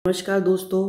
नमस्कार दोस्तों।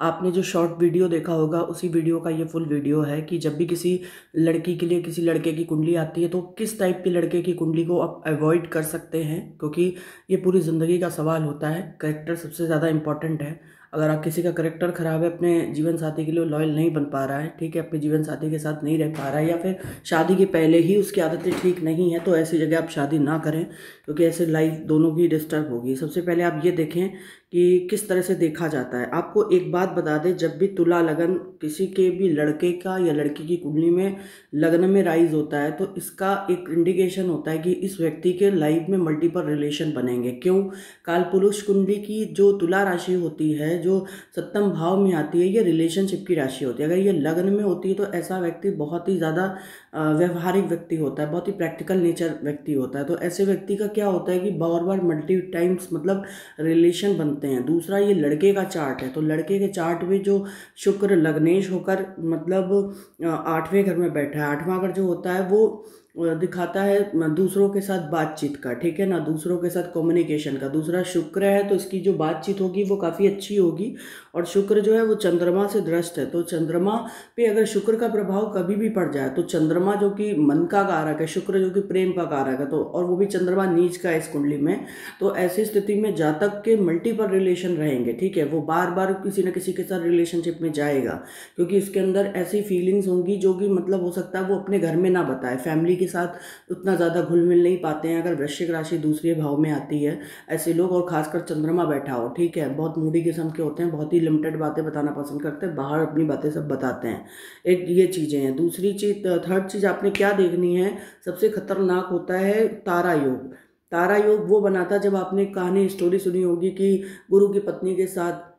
आपने जो शॉर्ट वीडियो देखा होगा उसी वीडियो का ये फुल वीडियो है कि जब भी किसी लड़की के लिए किसी लड़के की कुंडली आती है तो किस टाइप के लड़के की कुंडली को आप अवॉइड कर सकते हैं, क्योंकि ये पूरी ज़िंदगी का सवाल होता है। करेक्टर सबसे ज़्यादा इंपॉर्टेंट है। अगर आप किसी का करेक्टर ख़राब है, अपने जीवन साथी के लिए लॉयल नहीं बन पा रहा है, ठीक है, अपने जीवन साथी के साथ नहीं रह पा रहा है, या फिर शादी के पहले ही उसकी आदतें ठीक नहीं है, तो ऐसी जगह आप शादी ना करें, क्योंकि ऐसे लाइफ दोनों की डिस्टर्ब होगी। सबसे पहले आप ये देखें कि किस तरह से देखा जाता है। आपको एक बात बता दें, जब भी तुला लगन किसी के भी लड़के का या लड़की की कुंडली में लगन में राइज होता है तो इसका एक इंडिकेशन होता है कि इस व्यक्ति के लाइफ में मल्टीपल रिलेशन बनेंगे। क्यों? कालपुरुष कुंडली की जो तुला राशि होती है, जो सप्तम भाव में आती है, ये रिलेशनशिप की राशि होती है। अगर ये लगन में होती है तो ऐसा व्यक्ति बहुत ही ज़्यादा व्यवहारिक व्यक्ति होता है, बहुत ही प्रैक्टिकल नेचर व्यक्ति होता है। तो ऐसे व्यक्ति का क्या होता है कि बार बार मल्टी टाइम्स मतलब रिलेशन बनते हैं। दूसरा, ये लड़के का चार्ट है, तो लड़के के चार्ट में जो शुक्र लग्नेश होकर मतलब 8वें घर में बैठा है। 8वां घर जो होता है वो दिखाता है दूसरों के साथ बातचीत का, ठीक है ना, दूसरों के साथ कम्युनिकेशन का। दूसरा शुक्र है तो इसकी जो बातचीत होगी वो काफ़ी अच्छी होगी। और शुक्र जो है वो चंद्रमा से दृष्ट है, तो चंद्रमा पे अगर शुक्र का प्रभाव कभी भी पड़ जाए तो चंद्रमा जो कि मन का कारक है, शुक्र जो कि प्रेम का कारक है, तो और वो भी चंद्रमा नीच का है इस कुंडली में, तो ऐसी स्थिति में जातक के मल्टीपल रिलेशन रहेंगे, ठीक है। वो बार बार किसी न किसी के साथ रिलेशनशिप में जाएगा, क्योंकि इसके अंदर ऐसी फीलिंग्स होंगी जो कि मतलब हो सकता है वो अपने घर में ना बताए, फैमिली के साथ उतना ज़्यादा घुल मिल नहीं पाते हैं। अगर वृश्चिक राशि दूसरे भाव में आती है ऐसे लोग, और खासकर चंद्रमा बैठा हो, ठीक है, बहुत मूडी किस्म के होते हैं, बहुत ही लिमिटेड बातें बताना पसंद करते हैं, बाहर अपनी बातें सब बताते हैं। एक ये चीज़ें हैं। दूसरी चीज़, थर्ड चीज़ आपने क्या देखनी है, सबसे खतरनाक होता है तारा योग। तारा योग वो बनाता है, जब आपने कहानी स्टोरी सुनी होगी कि गुरु की पत्नी के साथ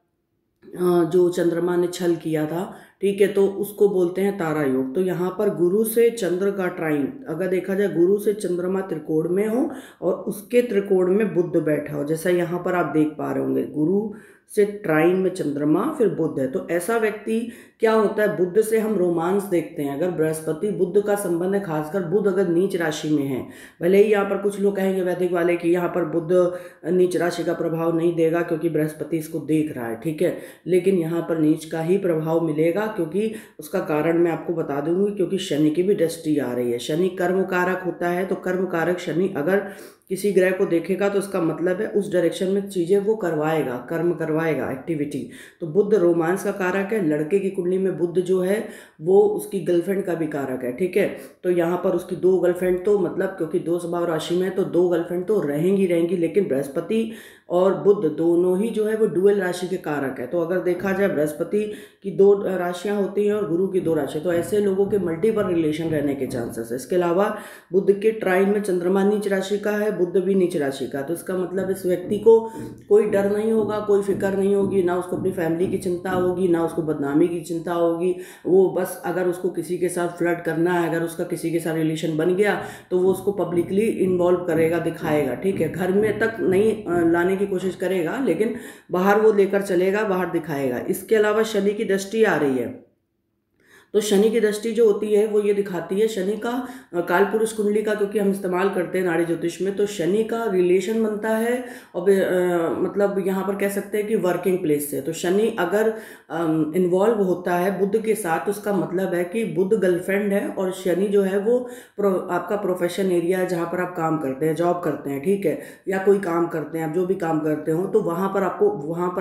जो चंद्रमा ने छल किया था, ठीक है, तो उसको बोलते हैं तारा योग। तो यहाँ पर गुरु से चंद्र का ट्राइन अगर देखा जाए, गुरु से चंद्रमा त्रिकोण में हो और उसके त्रिकोण में बुध बैठा हो, जैसा यहाँ पर आप देख पा रहे होंगे, गुरु से ट्राइन में चंद्रमा फिर बुध है, तो ऐसा व्यक्ति क्या होता है, बुध से हम रोमांस देखते हैं। अगर बृहस्पति बुध का संबंध है, खासकर बुध अगर नीच राशि में है, भले ही यहाँ पर कुछ लोग कहेंगे वैदिक वाले कि यहाँ पर बुध नीच राशि का प्रभाव नहीं देगा क्योंकि बृहस्पति इसको देख रहा है, ठीक है, लेकिन यहाँ पर नीच का ही प्रभाव मिलेगा, क्योंकि उसका कारण मैं आपको बता दूंगी, क्योंकि शनि की भी दृष्टि आ रही है। शनि कर्म कारक होता है, तो कर्म कारक शनि अगर किसी ग्रह को देखेगा तो उसका मतलब है उस डायरेक्शन में चीज़ें वो करवाएगा, कर्म करवाएगा, एक्टिविटी। तो बुध रोमांस का कारक है। लड़के की कुंडली में बुध जो है वो उसकी गर्लफ्रेंड का भी कारक है, ठीक है। तो यहाँ पर उसकी 2 गर्लफ्रेंड, तो मतलब क्योंकि 2 स्वभाव राशि में है तो 2 गर्लफ्रेंड तो रहेंगी, लेकिन बृहस्पति और बुध दोनों ही जो है वो डुअल राशि के कारक है। तो अगर देखा जाए बृहस्पति की 2 राशियां होती हैं और गुरु की 2 राशियां, तो ऐसे लोगों के मल्टीपल रिलेशन रहने के चांसेस है। इसके अलावा बुध के ट्राइन में चंद्रमा नीच राशि का है, बुध भी नीच राशि का, तो इसका मतलब इस व्यक्ति को कोई डर नहीं होगा, कोई फिक्र नहीं होगी, ना उसको अपनी फैमिली की चिंता होगी, ना उसको बदनामी की चिंता होगी। वो बस अगर उसको किसी के साथ फ्लर्ट करना है, अगर उसका किसी के साथ रिलेशन बन गया तो वो उसको पब्लिकली इन्वॉल्व करेगा, दिखाएगा, ठीक है। घर में तक नहीं लाने की कोशिश करेगा, लेकिन बाहर वो लेकर चलेगा, बाहर दिखाएगा। इसके अलावा शनि की दृष्टि आ रही है, तो शनि की दृष्टि जो होती है वो ये दिखाती है, शनि का कालपुरुष कुंडली का क्योंकि हम इस्तेमाल करते हैं नाड़ी ज्योतिष में, तो शनि का रिलेशन बनता है और मतलब यहाँ पर कह सकते हैं कि वर्किंग प्लेस से। तो शनि अगर इन्वॉल्व होता है बुध के साथ तो उसका मतलब है कि बुध गर्लफ्रेंड है, और शनि जो है वो आपका प्रोफेशन एरिया है, जहाँ पर आप काम करते हैं, जॉब करते हैं, ठीक है, या कोई काम करते हैं, आप जो भी काम करते हो, तो वहाँ पर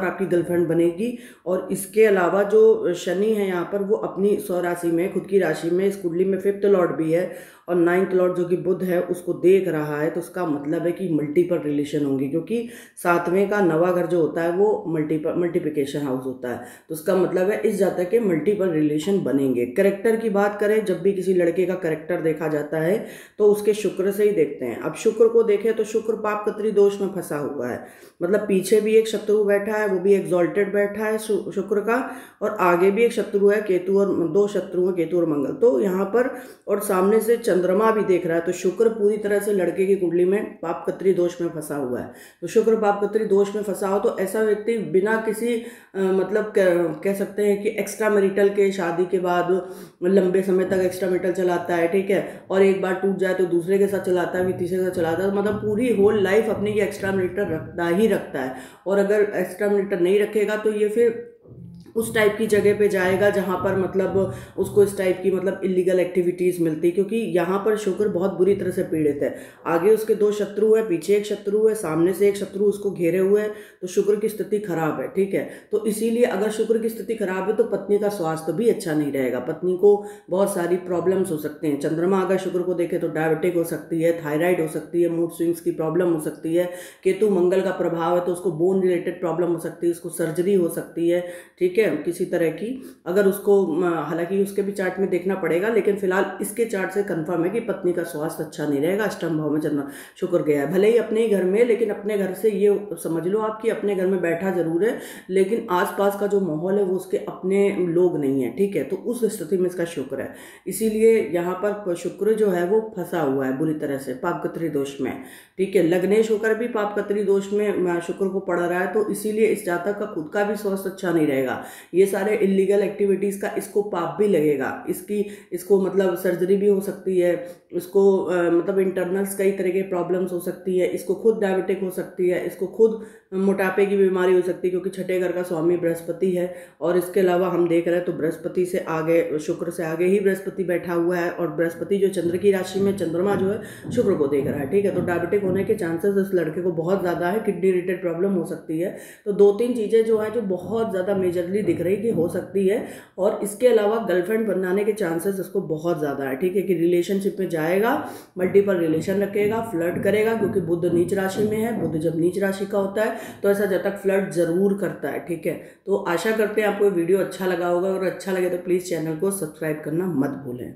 आपकी गर्लफ्रेंड बनेगी। और इसके अलावा जो शनि है यहाँ पर वो अपनी राशि में, खुद की राशि में, इस कुंडली में 5th लॉर्ड भी है और 9th लॉर्ड जो कि बुध है उसको देख रहा है, तो उसका मतलब है कि मल्टीपल रिलेशन होंगे, क्योंकि 7वें का 9वां घर जो होता है वो मल्टीप्लिकेशन हाउस होता है, तो उसका मतलब है इस जातक के मल्टीपल रिलेशन बनेंगे। करेक्टर की बात करें, जब भी किसी लड़के का करेक्टर देखा जाता है तो उसके शुक्र से ही देखते हैं। अब शुक्र को देखें तो शुक्र पाप कत्री दोष में फंसा हुआ है, मतलब पीछे भी एक शत्रु बैठा है, वो भी एक्सॉल्टेड बैठा है शुक्र का, और आगे भी एक शत्रु है केतु, और 2 दो शत्रु हैं केतु और मंगल, तो यहाँ पर और सामने से चंद्रमा भी देख रहा है, तो शुक्र पूरी तरह से लड़के की कुंडली में पापकत्री दोष में फंसा हुआ है। तो शुक्र पापकत्री दोष में फंसा हो तो ऐसा व्यक्ति बिना किसी मतलब कह सकते हैं कि एक्स्ट्रा मैरिटल के शादी के बाद लंबे समय तक एक्स्ट्रा मैरिटल चलाता है, ठीक है, और एक बार टूट जाए तो दूसरे के साथ चलाता है, फिर तीसरे के साथ चलाता है, मतलब पूरी होल लाइफ अपनी ये एक्स्ट्रा मैरिटल रखता ही रखता है। और अगर एक्स्ट्रा मैरिटल नहीं रखेगा तो ये फिर उस टाइप की जगह पे जाएगा जहाँ पर मतलब उसको इस टाइप की मतलब इलीगल एक्टिविटीज़ मिलती, क्योंकि यहाँ पर शुक्र बहुत बुरी तरह से पीड़ित है। आगे उसके दो शत्रु है, पीछे एक शत्रु है, सामने से एक शत्रु उसको घेरे हुए है, तो शुक्र की स्थिति खराब है, ठीक है। तो इसीलिए अगर शुक्र की स्थिति खराब है तो पत्नी का स्वास्थ्य भी अच्छा नहीं रहेगा, पत्नी को बहुत सारी प्रॉब्लम्स हो सकते हैं। चंद्रमा अगर शुक्र को देखे तो डायबिटिक हो सकती है, थायराइड हो सकती है, मूड स्विंग्स की प्रॉब्लम हो सकती है। केतु मंगल का प्रभाव है तो उसको बोन रिलेटेड प्रॉब्लम हो सकती है, उसको सर्जरी हो सकती है, ठीक है, किसी तरह की। अगर उसको हालांकि उसके भी चार्ट में देखना पड़ेगा, लेकिन फिलहाल इसके चार्ट से कंफर्म है कि पत्नी का स्वास्थ्य अच्छा नहीं रहेगा। अष्टम भाव में चंद्रमा शुक्र गया है, भले ही अपने ही घर में, लेकिन अपने घर से ये समझ लो आप कि अपने घर में बैठा जरूर है, लेकिन आसपास का जो माहौल है वो उसके अपने लोग नहीं है, ठीक है। तो उस स्थिति में इसका शुक्र है, इसीलिए यहाँ पर शुक्र जो है वो फंसा हुआ है बुरी तरह से पापकत्री दोष में, ठीक है। लग्नेश होकर भी पापकत्री दोष में शुक्र को पड़ रहा है, तो इसीलिए इस जातक का खुद का भी स्वास्थ्य अच्छा नहीं रहेगा। ये सारे इलीगल एक्टिविटीज़ का इसको पाप भी लगेगा, इसको मतलब सर्जरी भी हो सकती है, इसको मतलब इंटरनल्स कई तरह के प्रॉब्लम्स हो सकती है, इसको खुद डायबिटिक हो सकती है, इसको खुद मोटापे की बीमारी हो सकती है, क्योंकि छठे घर का स्वामी बृहस्पति है। और इसके अलावा हम देख रहे हैं तो बृहस्पति से आगे, शुक्र से आगे ही बृहस्पति बैठा हुआ है, और बृहस्पति जो चंद्र की राशि में, चंद्रमा जो है शुक्र को देख रहा है, ठीक है। तो डायबिटिक होने के चांसेस इस लड़के को बहुत ज़्यादा है, किडनी रिलेटेड प्रॉब्लम हो सकती है। तो दो तीन चीज़ें जो है जो बहुत ज़्यादा मेजरली दिख रही कि हो सकती है। और इसके अलावा गर्लफ्रेंड बनाने के चांसेस इसको बहुत ज़्यादा है, ठीक है, कि रिलेशनशिप में जाएगा, मल्टीपल रिलेशन रखेगा, फ्लर्ट करेगा, क्योंकि बुध नीच राशि में है। बुध जब नीच राशि का होता है तो ऐसा जातक फ्लर्ट जरूर करता है, ठीक है। तो आशा करते हैं आपको वीडियो अच्छा लगा होगा, और अच्छा लगे तो प्लीज़ चैनल को सब्सक्राइब करना मत भूलें।